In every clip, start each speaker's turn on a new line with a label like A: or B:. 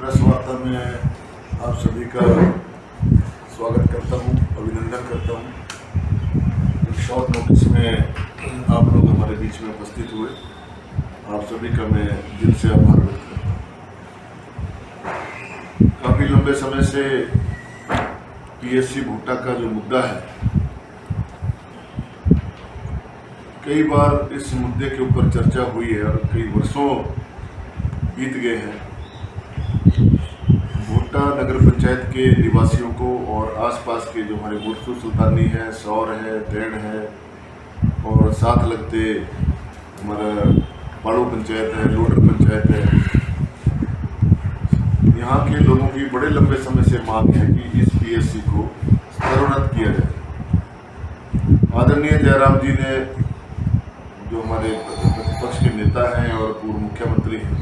A: Press वार्ता में आप सभी का स्वागत करता हूं, अभिनंदन करता हूं। एक शॉर्ट नोटिस में आप लोग हमारे बीच में उपस्थित हुए, आप सभी का मैं दिल से आभार व्यक्त करता हूं। काफ़ी लंबे समय से पीएससी भुट्टा का जो मुद्दा है, कई बार इस मुद्दे के ऊपर चर्चा हुई है और कई वर्षों बीत गए हैं। भुट्टा नगर पंचायत के निवासियों को और आसपास के जो हमारे बुरसू सुल्तानी है, सौर है, दैण है और साथ लगते हमारा पाड़ू पंचायत है, लोडर पंचायत है, यहाँ के लोगों की बड़े लंबे समय से मांग है कि इस पीएससी को स्तरोन्नत किया जाए। आदरणीय जयराम जी ने, जो हमारे प्रतिपक्ष के नेता हैं और पूर्व मुख्यमंत्री हैं,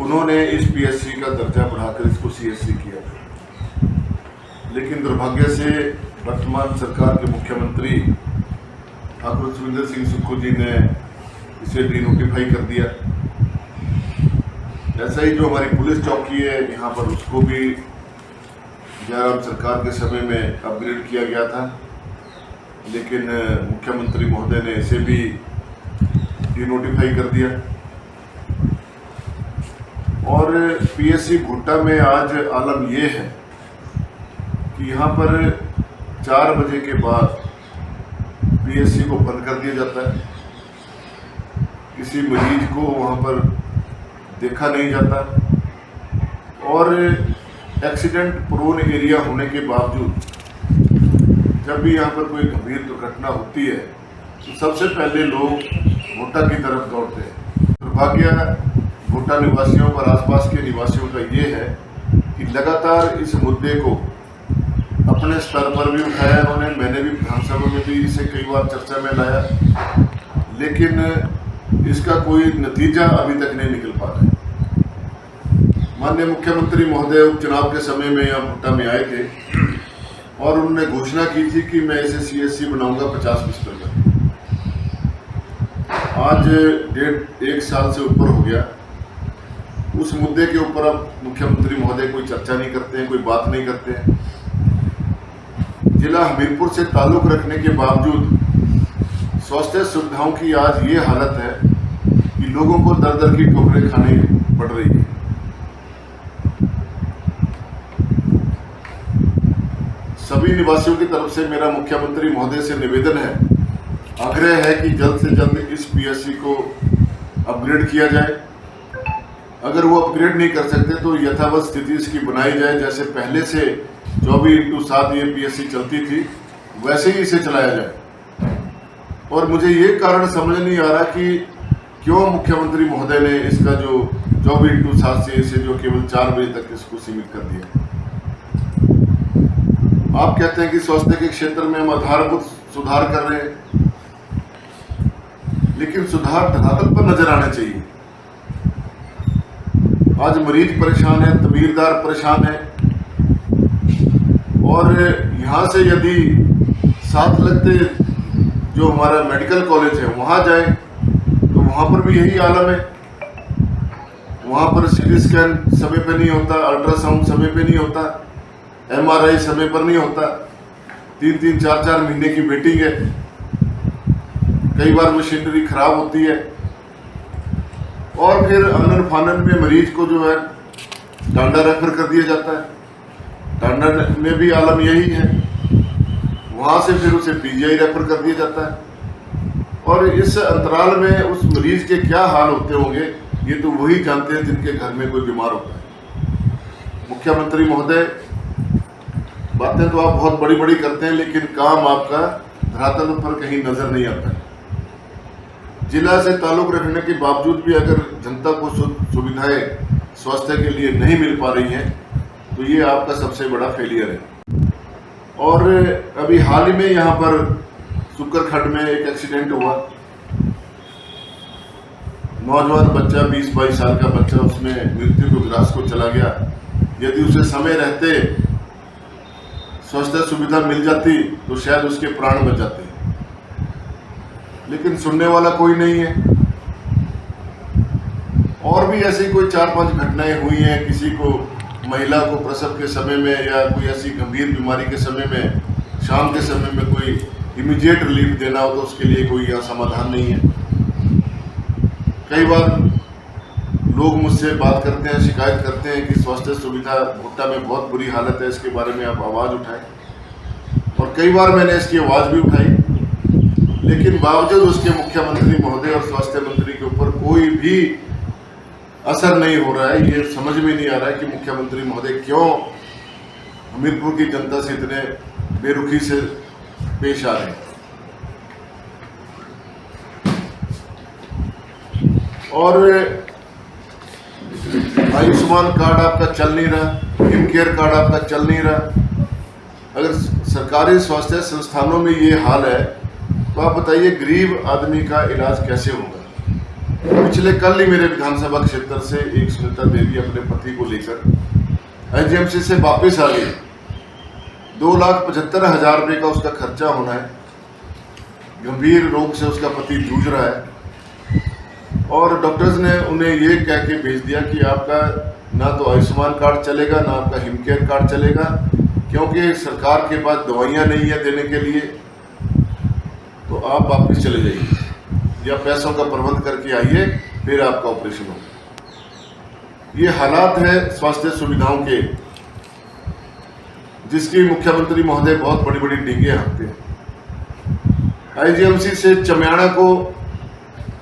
A: उन्होंने इस पीएससी का दर्जा बढ़ाकर इसको सीएससी किया। लेकिन दुर्भाग्य से वर्तमान सरकार के मुख्यमंत्री ठाकुर सुखविंदर सिंह सुक्खू जी ने इसे डीनोटिफाई कर दिया। ऐसा ही जो हमारी पुलिस चौकी है यहाँ पर, उसको भी जयराम सरकार के समय में अपग्रेड किया गया था, लेकिन मुख्यमंत्री महोदय ने इसे भी डीनोटिफाई कर दिया। और पीएससी भुट्टा में आज आलम ये है कि यहाँ पर 4 बजे के बाद पीएससी को बंद कर दिया जाता है। किसी मरीज को वहाँ पर देखा नहीं जाता और एक्सीडेंट प्रोन एरिया होने के बावजूद जब भी यहाँ पर कोई गंभीर दुर्घटना होती है तो सबसे पहले लोग भुट्टा की तरफ दौड़ते हैं। दुर्भाग्य भुट्टा निवासियों और आसपास के निवासियों का ये है कि लगातार इस मुद्दे को अपने स्तर पर भी उठाया उन्होंने, मैंने भी विधानसभा में भी इसे कई बार चर्चा में लाया, लेकिन इसका कोई नतीजा अभी तक नहीं निकल पा रहा है। माननीय मुख्यमंत्री महोदय उपचुनाव के समय में यहाँ भुट्टा में आए थे और उन्होंने घोषणा की थी कि मैं इसे सीएससी बनाऊंगा 50 बिस्तर का। आज 1.5 साल से ऊपर हो गया, उस मुद्दे के ऊपर अब मुख्यमंत्री महोदय कोई चर्चा नहीं करते हैं, कोई बात नहीं करते हैं। जिला हमीरपुर से ताल्लुक रखने के बावजूद स्वास्थ्य सुविधाओं की आज ये हालत है कि लोगों को दर दर की ठोकरें खानी पड़ रही है। सभी निवासियों की तरफ से मेरा मुख्यमंत्री महोदय से निवेदन है, आग्रह है कि जल्द से जल्द इस पीएससी को अपग्रेड किया जाए। अगर वो अपग्रेड नहीं कर सकते तो यथावत स्थिति इसकी बनाई जाए, जैसे पहले से 24/7 ये पीएससी चलती थी वैसे ही इसे चलाया जाए। और मुझे ये कारण समझ नहीं आ रहा कि क्यों मुख्यमंत्री महोदय ने इसका जो 24/7 से इसे जो केवल 4 बजे तक इसको सीमित कर दिया। आप कहते हैं कि स्वास्थ्य के क्षेत्र में हम आधारभूत सुधार कर रहे हैं, लेकिन सुधार धरातल पर नजर आने चाहिए। आज मरीज परेशान है, तबीरदार परेशान है और यहाँ से यदि साथ लगते जो हमारा मेडिकल कॉलेज है वहाँ जाए तो वहाँ पर भी यही आलम है। वहाँ पर सीटी स्कैन समय पे नहीं होता, अल्ट्रासाउंड समय पे नहीं होता, एमआरआई समय पर नहीं होता, 3-3, 4-4 महीने की वेटिंग है। कई बार मशीनरी खराब होती है और फिर आंगन फानन में मरीज को जो है टांडा रेफर कर दिया जाता है। टांडा में भी आलम यही है, वहाँ से फिर उसे पीजीआई रेफर कर दिया जाता है। और इस अंतराल में उस मरीज के क्या हाल होते होंगे ये तो वही जानते हैं जिनके घर में कोई बीमार होता है। मुख्यमंत्री महोदय, बातें तो आप बहुत बड़ी बड़ी करते हैं, लेकिन काम आपका धरातल पर कहीं नजर नहीं आता है। जिला से ताल्लुक रखने के बावजूद भी अगर जनता को सुविधाएं स्वास्थ्य के लिए नहीं मिल पा रही हैं तो ये आपका सबसे बड़ा फेलियर है। और अभी हाल ही में यहाँ पर सुक्करखंड में एक एक्सीडेंट हुआ, नौजवान बच्चा 20-22 साल का बच्चा उसमें मृत्यु को ग्रास को चला गया। यदि उसे समय रहते स्वास्थ्य सुविधा मिल जाती तो शायद उसके प्राण बच जाते, लेकिन सुनने वाला कोई नहीं है। और भी ऐसी कोई 4-5 घटनाएं हुई हैं, किसी को महिला को प्रसव के समय में या कोई ऐसी गंभीर बीमारी के समय में, शाम के समय में कोई इमीडिएट रिलीफ देना हो तो उसके लिए कोई यहाँ समाधान नहीं है। कई बार लोग मुझसे बात करते हैं, शिकायत करते हैं कि स्वास्थ्य सुविधा भुट्टा में बहुत बुरी हालत है, इसके बारे में आप आवाज़ उठाएं। और कई बार मैंने इसकी आवाज़ भी उठाई, लेकिन बावजूद उसके मुख्यमंत्री महोदय और स्वास्थ्य मंत्री के ऊपर कोई भी असर नहीं हो रहा है। ये समझ में नहीं आ रहा है कि मुख्यमंत्री महोदय क्यों हमीरपुर की जनता से इतने बेरुखी से पेश आ रहे हैं। और आयुष्मान कार्ड आपका चल नहीं रहा, हिम केयर कार्ड आपका चल नहीं रहा। अगर सरकारी स्वास्थ्य संस्थानों में ये हाल है तो आप बताइए गरीब आदमी का इलाज कैसे होगा। पिछले कल ही मेरे विधानसभा क्षेत्र से एक सुनीता देवी अपने पति को लेकर आईजीएमसी से वापस आ गई। 2,75,000 रुपये का उसका खर्चा होना है। गंभीर रोग से उसका पति जूझ रहा है और डॉक्टर्स ने उन्हें ये कह के भेज दिया कि आपका ना तो आयुष्मान कार्ड चलेगा, ना आपका हिम केयर कार्ड चलेगा, क्योंकि सरकार के पास दवाइयाँ नहीं है देने के लिए, तो आप वापस चले जाइए या पैसों का प्रबंध करके आइए, फिर आपका ऑपरेशन होगा। ये हालात है स्वास्थ्य सुविधाओं के, जिसकी मुख्यमंत्री महोदय बहुत बड़ी बड़ी डींगे हाँकते हैं। आईजीएमसी से चमियाना को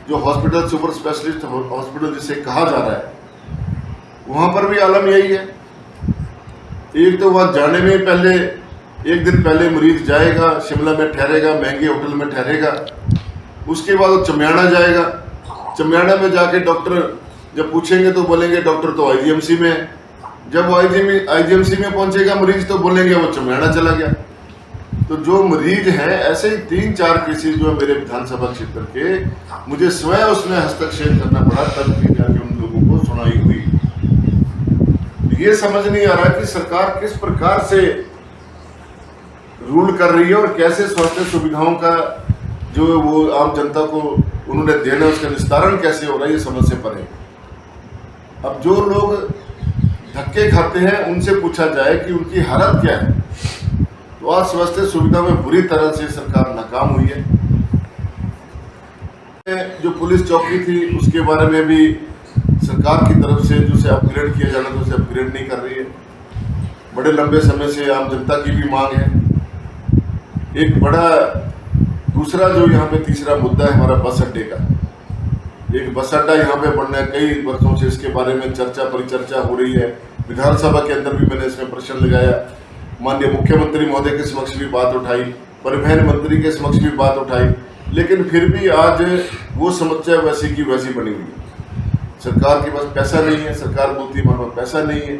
A: जो हॉस्पिटल सुपर स्पेशलिस्ट हॉस्पिटल जिसे कहा जा रहा है, वहां पर भी आलम यही है। एक तो वहां जाने में पहले एक दिन पहले मरीज जाएगा, शिमला में ठहरेगा, महंगे होटल में ठहरेगा, उसके बाद वो चमियाना जाएगा। चमियाना में जाके डॉक्टर जब पूछेंगे तो बोलेंगे डॉक्टर तो आईजीएमसी में है। जब आईजीएमसी में पहुंचेगा मरीज तो बोलेंगे वो चमियाना चला गया। तो जो मरीज हैं, ऐसे ही 3-4 केसेस जो है मेरे विधानसभा क्षेत्र के, मुझे स्वयं उसमें हस्तक्षेप करना पड़ा, तब भी जाके उन लोगों को सुनाई हुई। ये समझ नहीं आ रहा कि सरकार किस प्रकार से रूल कर रही है और कैसे स्वास्थ्य सुविधाओं का जो वो आम जनता को उन्होंने देना, उसका निस्तारण कैसे हो रहा है, ये समझ से परे। अब जो लोग धक्के खाते हैं उनसे पूछा जाए कि उनकी हालत क्या है, तो आज स्वास्थ्य सुविधा में बुरी तरह से सरकार नाकाम हुई है। जो पुलिस चौकी थी उसके बारे में भी सरकार की तरफ से जो से अपग्रेड किया जाना था उसे अपग्रेड नहीं कर रही है। बड़े लंबे समय से आम जनता की भी मांग है। एक बड़ा दूसरा जो यहाँ पे तीसरा मुद्दा है हमारा बस अड्डे का। एक बस अड्डा यहाँ पे बनना है, कई वर्षों से इसके बारे में चर्चा परिचर्चा हो रही है। विधानसभा के अंदर भी मैंने इसमें प्रश्न लगाया, माननीय मुख्यमंत्री महोदय के समक्ष भी बात उठाई, परिवहन मंत्री के समक्ष भी बात उठाई, लेकिन फिर भी आज वो समस्या वैसी की वैसी बनी हुई है। सरकार के पास पैसा नहीं है, सरकार बोलती है हमारे पास पैसा नहीं है।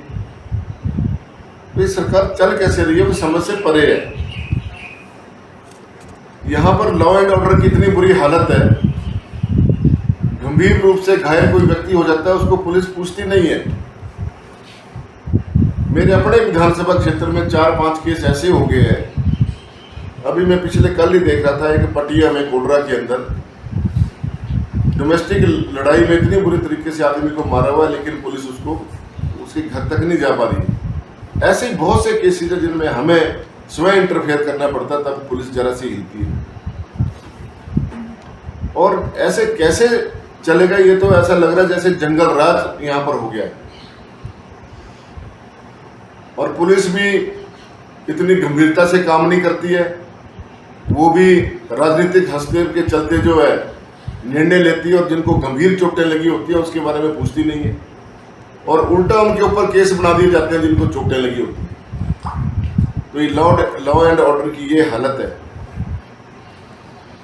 A: तो ये सरकार चल कैसे रही है, वो समझ से परे है। यहाँ पर लॉ एंड ऑर्डर की इतनी बुरी हालत है, गंभीर रूप से घायल कोई व्यक्ति हो जाता है उसको पुलिस पूछती नहीं है। मेरे अपने विधानसभा क्षेत्र में 4-5 केस ऐसे हो गए हैं। अभी मैं पिछले कल ही देख रहा था, एक पटिया में कोडरा के अंदर डोमेस्टिक लड़ाई में इतनी बुरी तरीके से आदमी को मारा हुआ है, लेकिन पुलिस उसको उसके घर तक नहीं जा पा रही है। ऐसे ही बहुत से केसेस हैं जिनमें हमें स्वयं इंटरफेयर करना पड़ता, तब पुलिस जरा सी हिलती है। और ऐसे कैसे चलेगा, ये तो ऐसा लग रहा है जैसे जंगल राज यहाँ पर हो गया है। और पुलिस भी इतनी गंभीरता से काम नहीं करती है, वो भी राजनीतिक हस्तक्षेप के चलते जो है निर्णय लेती है, और जिनको गंभीर चोटें लगी होती है उसके बारे में पूछती नहीं है, और उल्टा उनके ऊपर केस बना दिए जाते हैं जिनको चोटें लगी होती है। तो ये लॉ एंड ऑर्डर की ये हालत है।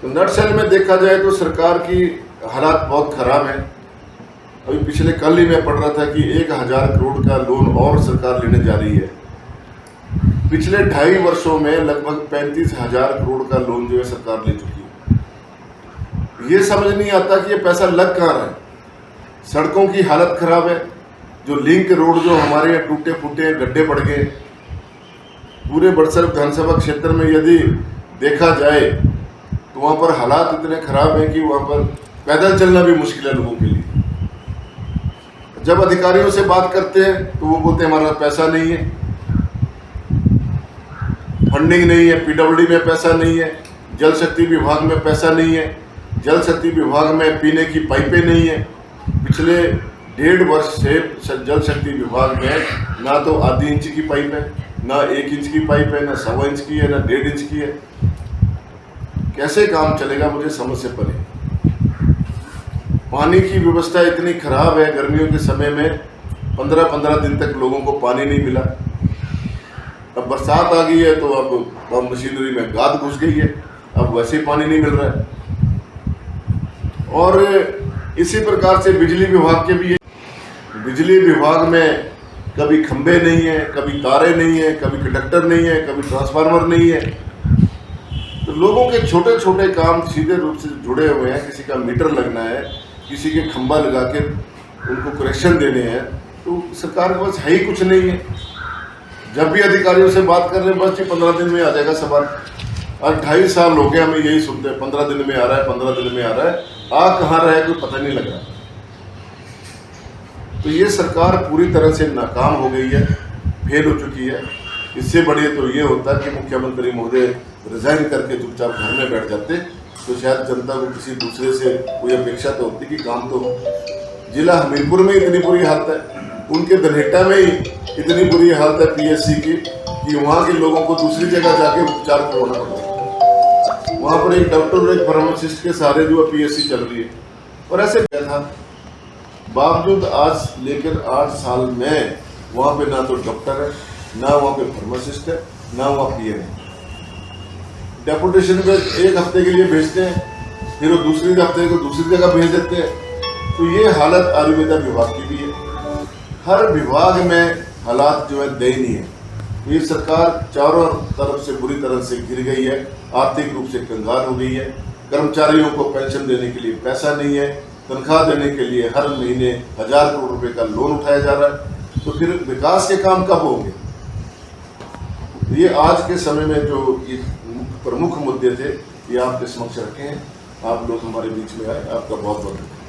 A: तो नटशेल में देखा जाए तो सरकार की हालात बहुत खराब है। अभी पिछले कल ही मैं पढ़ रहा था कि 1,000 करोड़ का लोन और सरकार लेने जा रही है। पिछले 2.5 वर्षों में लगभग 35,000 करोड़ का लोन जो है सरकार ले चुकी है। ये समझ नहीं आता कि ये पैसा लग कहाँ रहा है। सड़कों की हालत खराब है, जो लिंक रोड जो हमारे यहाँ टूटे फूटे गड्ढे पड़ गए। पूरे बड़सर विधानसभा क्षेत्र में यदि देखा जाए तो वहाँ पर हालात इतने खराब हैं कि वहाँ पर पैदल चलना भी मुश्किल है लोगों के लिए। जब अधिकारियों से बात करते हैं तो वो बोलते हैं हमारा पैसा नहीं है, फंडिंग नहीं है, पीडब्ल्यूडी में पैसा नहीं है, जल शक्ति विभाग में पैसा नहीं है, जल शक्ति विभाग में पीने की पाइपें नहीं है। पिछले 1.5 वर्ष से जल शक्ति विभाग में ना तो आधी इंच की पाइप है, ना 1 इंच की पाइप है, ना 1.25 इंच की है, ना 1.5 इंच की है। कैसे काम चलेगा मुझे समझ से परे। पानी की व्यवस्था इतनी खराब है, गर्मियों के समय में 15-15 दिन तक लोगों को पानी नहीं मिला। अब बरसात आ गई है तो अब पंप मशीनरी में गाद घुस गई है, अब वैसे ही पानी नहीं मिल रहा है। और इसी प्रकार से बिजली विभाग के भी, बिजली विभाग में कभी खंभे नहीं है, कभी तारे नहीं है, कभी कंडक्टर नहीं है, कभी ट्रांसफार्मर नहीं है। तो लोगों के छोटे छोटे काम सीधे रूप से जुड़े हुए हैं। किसी का मीटर लगना है, किसी के खंभा लगा के उनको कनेक्शन देने हैं, तो सरकार के पास है ही कुछ नहीं है। जब भी अधिकारियों से बात कर रहे हैं बस 15 दिन में आ जाएगा सामान। और 2.5 साल हो गए हमें यही सुनते हैं, 15 दिन में आ रहा है, 15 दिन में आ रहा है। आ कहाँ रहा है कोई पता नहीं लग रहा। तो ये सरकार पूरी तरह से नाकाम हो गई है, फेल हो चुकी है। इससे बढ़िया तो ये होता कि मुख्यमंत्री महोदय रिजाइन करके चुपचाप घर में बैठ जाते, तो शायद जनता को किसी दूसरे से कोई अपेक्षा तो होती कि काम तो हो। जिला हमीरपुर में इतनी बुरी हालत है, उनके धनेटा में ही इतनी बुरी हालत है पीएचसी की कि वहाँ के लोगों को दूसरी जगह जाके उपचार करवाना पड़ता है। वहाँ पर एक डॉक्टर और एक फार्मासिस्ट के सहारे जो पीएचसी चल रही है। और ऐसे क्या था, बावजूद आज लेकर 8 साल में वहाँ पे ना तो डॉक्टर है, ना वहाँ पे फार्मासिस्ट है, ना वहाँ पीएम है। डेपुटेशन पे 1 हफ्ते के लिए भेजते हैं, फिर वो दूसरी हफ्ते को दूसरी जगह भेज देते हैं। तो ये हालत आयुर्वेदा विभाग की भी है। हर विभाग में हालात जो है दयनीय है। ये सरकार चारों तरफ से बुरी तरह से गिर गई है, आर्थिक रूप से कंगाल हो गई है। कर्मचारियों को पेंशन देने के लिए पैसा नहीं है, तनख्वाह देने के लिए हर महीने 1000 करोड़ रुपए का लोन उठाया जा रहा है। तो फिर विकास के काम कब होंगे? ये आज के समय में जो ये प्रमुख मुद्दे थे, ये आपके समक्ष रखे हैं। आप लोग हमारे बीच में आए, आपका बहुत बहुत धन्यवाद।